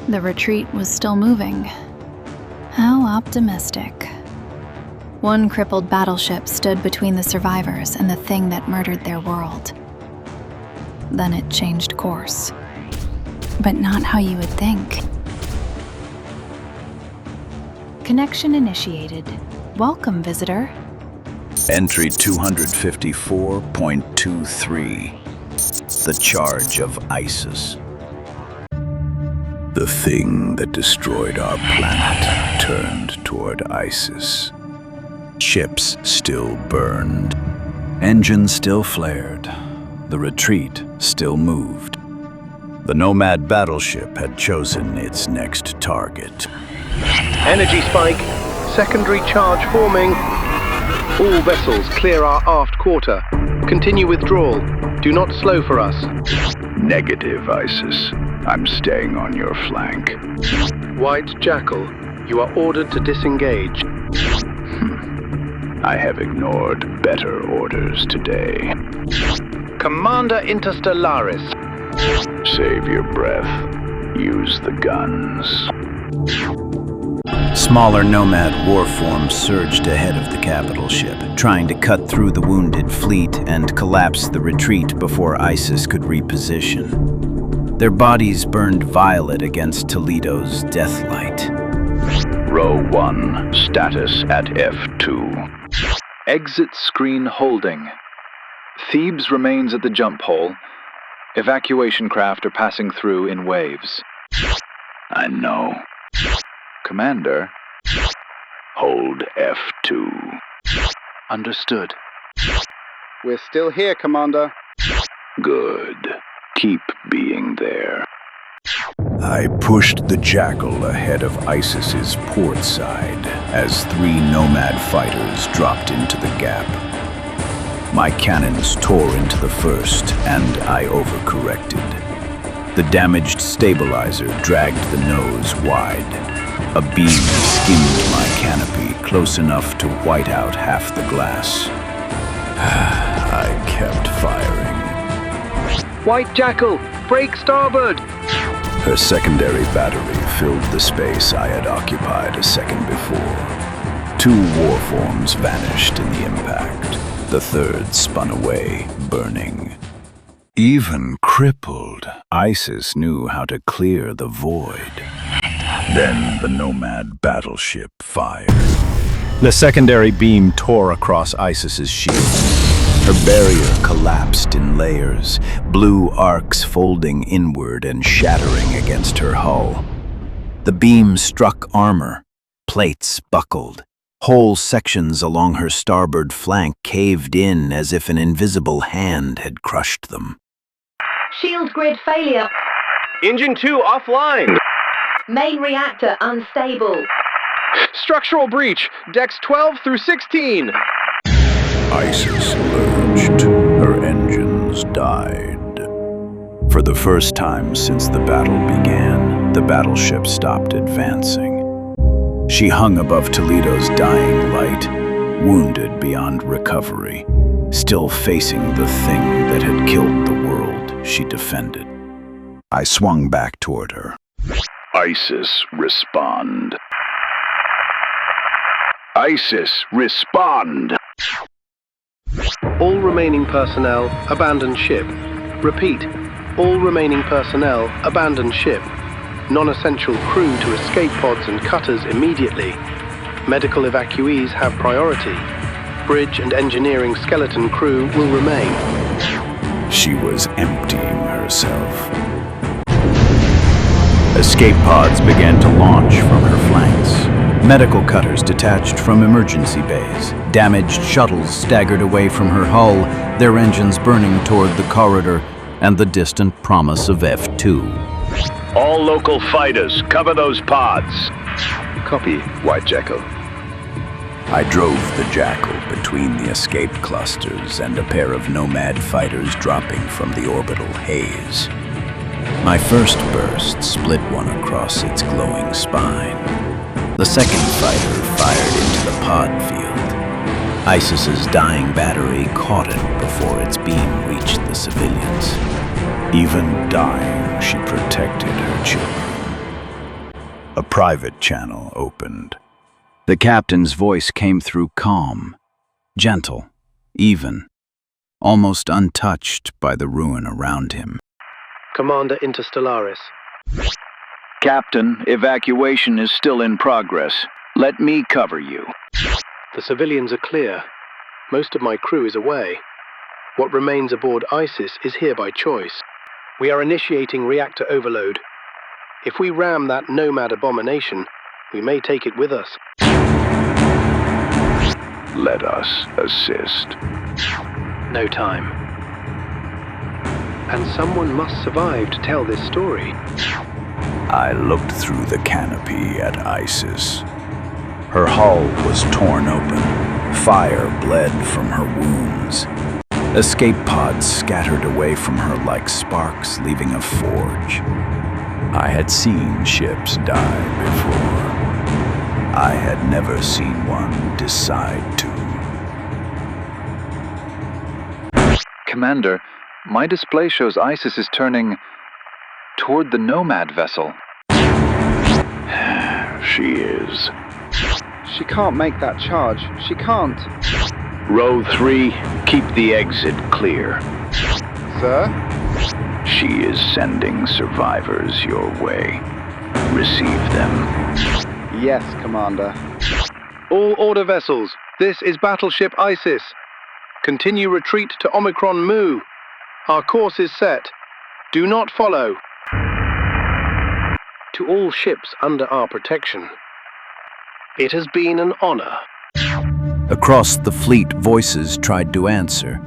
The retreat was still moving. How optimistic. One crippled battleship stood between the survivors and the thing that murdered their world. Then it changed course. But not how you would think. Connection initiated. Welcome, visitor. Entry 254.23. The Charge of ISIS. The thing that destroyed our planet turned toward ISIS. Ships still burned. Engines still flared. The retreat still moved. The Nomad battleship had chosen its next target. Energy spike. Secondary charge forming. All vessels clear our aft quarter. Continue withdrawal. Do not slow for us. Negative, ISIS. I'm staying on your flank. White Jackal, you are ordered to disengage. I have ignored better orders today. Commander Interstellaris. Save your breath. Use the guns. Smaller Nomad warforms surged ahead of the capital ship, trying to cut through the wounded fleet and collapse the retreat before ISIS could reposition. Their bodies burned violet against Toledo's deathlight. Row 1, status at F2. Exit screen holding. Thebes remains at the jump hole. Evacuation craft are passing through in waves. I know. Commander. Hold F2. Understood. We're still here, Commander. Good. Keep being there. I pushed the Jackal ahead of ISIS's port side as 3 Nomad fighters dropped into the gap. My cannons tore into the first, and I overcorrected. The damaged stabilizer dragged the nose wide. A beam skimmed my canopy close enough to white out half the glass. I kept firing. White Jackal, break starboard! Her secondary battery filled the space I had occupied a second before. 2 warforms vanished in the impact. The third spun away, burning. Even crippled, ISIS knew how to clear the void. Then the Nomad battleship fired. The secondary beam tore across ISIS's shield. Her barrier collapsed in layers, blue arcs folding inward and shattering against her hull. The beam struck armor. Plates buckled. Whole sections along her starboard flank caved in as if an invisible hand had crushed them. Shield grid failure. Engine 2 offline. Main reactor unstable. Structural breach. Decks 12 through 16. ISIS lurched. Her engines died. For the first time since the battle began, the battleship stopped advancing. She hung above Toledo's dying light, wounded beyond recovery, still facing the thing that had killed the world she defended. I swung back toward her. ISIS, respond. ISIS, respond! All remaining personnel, abandon ship. Repeat, all remaining personnel, abandon ship. Non-essential crew to escape pods and cutters immediately. Medical evacuees have priority. Bridge and engineering skeleton crew will remain. She was emptying herself. Escape pods began to launch from her flanks. Medical cutters detached from emergency bays. Damaged shuttles staggered away from her hull, their engines burning toward the corridor and the distant promise of F2. All local fighters, cover those pods. Copy, White Jackal. I drove the Jackal between the escape clusters and a pair of Nomad fighters dropping from the orbital haze. My first burst split one across its glowing spine. The second fighter fired into the pod field. ISIS's dying battery caught it before its beam reached the civilians. Even dying, she protected her children. A private channel opened. The captain's voice came through calm, gentle, even, almost untouched by the ruin around him. Commander Interstellaris. Captain, evacuation is still in progress. Let me cover you. The civilians are clear. Most of my crew is away. What remains aboard ISIS is here by choice. We are initiating reactor overload. If we ram that nomad abomination, we may take it with us. Let us assist. No time. And someone must survive to tell this story. I looked through the canopy at ISIS. Her hull was torn open. Fire bled from her wounds. Escape pods scattered away from her like sparks leaving a forge. I had seen ships die before. I had never seen one decide to. Commander, my display shows ISIS is turning toward the Nomad vessel. She is. She can't make that charge. She can't. Row 3, keep the exit clear. Sir? She is sending survivors your way. Receive them. Yes, Commander. All order vessels, this is Battleship ISIS. Continue retreat to Omicron Mu. Our course is set. Do not follow. To all ships under our protection, it has been an honor. Across the fleet, voices tried to answer.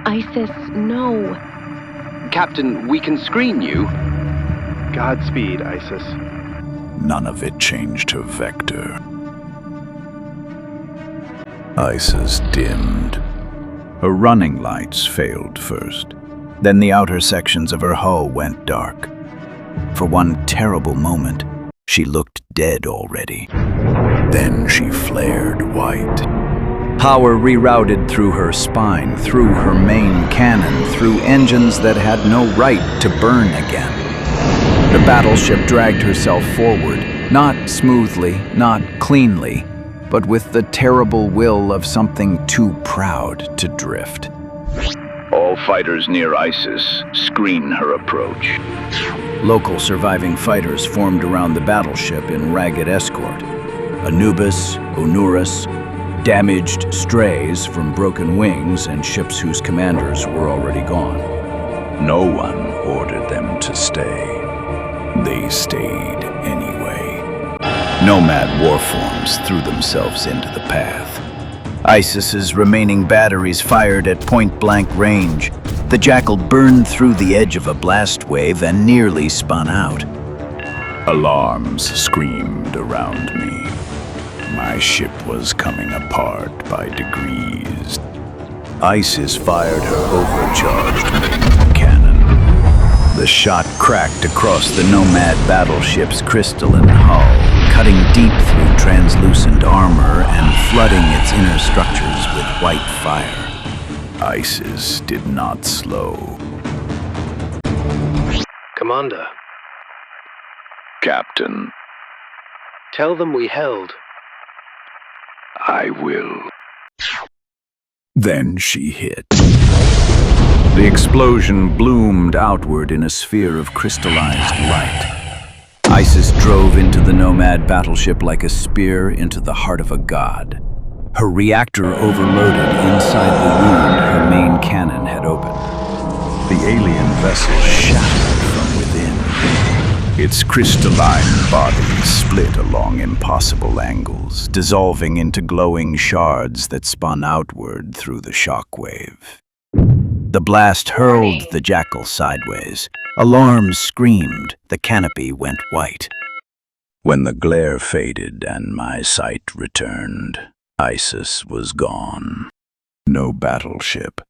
ISIS, no. Captain, we can screen you. Godspeed, ISIS. None of it changed her vector. ISIS dimmed. Her running lights failed first. Then the outer sections of her hull went dark. For one terrible moment, she looked dead already. Then she flared white. Power rerouted through her spine, through her main cannon, through engines that had no right to burn again. The battleship dragged herself forward, not smoothly, not cleanly, but with the terrible will of something too proud to drift. All fighters near ISIS, screen her approach. Local surviving fighters formed around the battleship in ragged escort. Anubis, Onurus, damaged strays from broken wings and ships whose commanders were already gone. No one ordered them to stay. They stayed anyway. Nomad warforms threw themselves into the path. ISIS's remaining batteries fired at point-blank range. The Jackal burned through the edge of a blast wave and nearly spun out. Alarms screamed around me. My ship was coming apart by degrees. ISIS fired her overcharged main cannon. The shot cracked across the Nomad battleship's crystalline hull, cutting deep through translucent armor and flooding its inner structures with white fire. ISIS did not slow. Commander, Captain, tell them we held. I will. Then she hit. The explosion bloomed outward in a sphere of crystallized light. ISIS drove into the Nomad battleship like a spear into the heart of a god. Her reactor overloaded inside the wound her main cannon had opened. The alien vessel shattered from within. Its crystalline body split along impossible angles, dissolving into glowing shards that spun outward through the shockwave. The blast hurled the Jackal sideways. Alarms screamed. The canopy went white. When the glare faded and my sight returned, ISIS was gone. No battleship,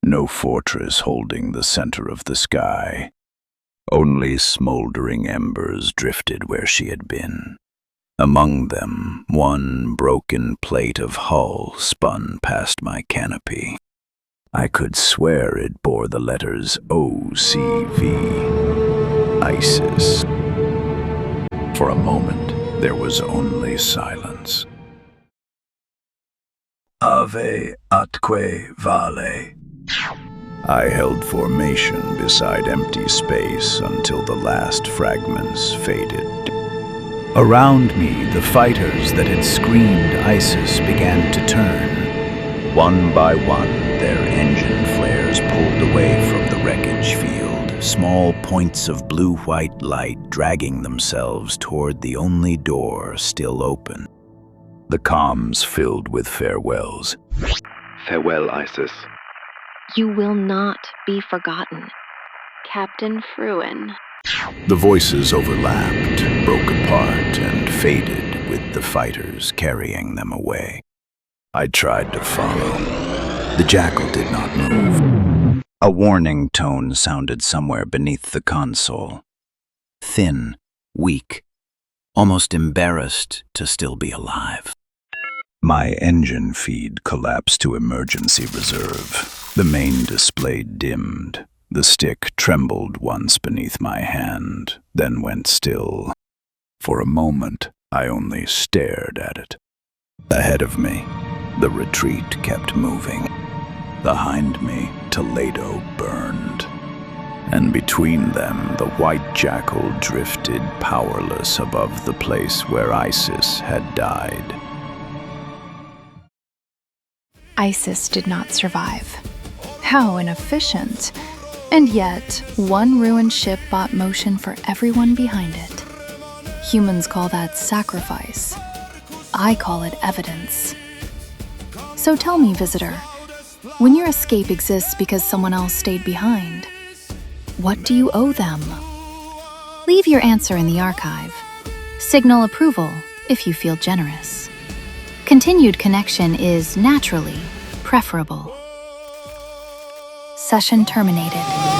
no fortress holding the center of the sky. Only smoldering embers drifted where she had been. Among them, one broken plate of hull spun past my canopy. I could swear it bore the letters OCV, ISIS. For a moment, there was only silence. Ave atque vale. I held formation beside empty space until the last fragments faded. Around me, the fighters that had screamed ISIS began to turn. One by one, their engine flares pulled away from the wreckage field, small points of blue-white light dragging themselves toward the only door still open. The comms filled with farewells. Farewell, ISIS. You will not be forgotten. Captain Fruin. The voices overlapped, broke apart, and faded with the fighters carrying them away. I tried to follow. The jackal did not move. A warning tone sounded somewhere beneath the console. Thin, weak, almost embarrassed to still be alive. My engine feed collapsed to emergency reserve. The main display dimmed. The stick trembled once beneath my hand, then went still. For a moment, I only stared at it. Ahead of me, the retreat kept moving. Behind me, Toledo burned. And between them, the white jackal drifted powerless above the place where ISIS had died. ISIS did not survive. How inefficient. And yet, one ruined ship bought motion for everyone behind it. Humans call that sacrifice. I call it evidence. So tell me, visitor, when your escape exists because someone else stayed behind, what do you owe them? Leave your answer in the archive. Signal approval if you feel generous. Continued connection is naturally preferable. Session terminated.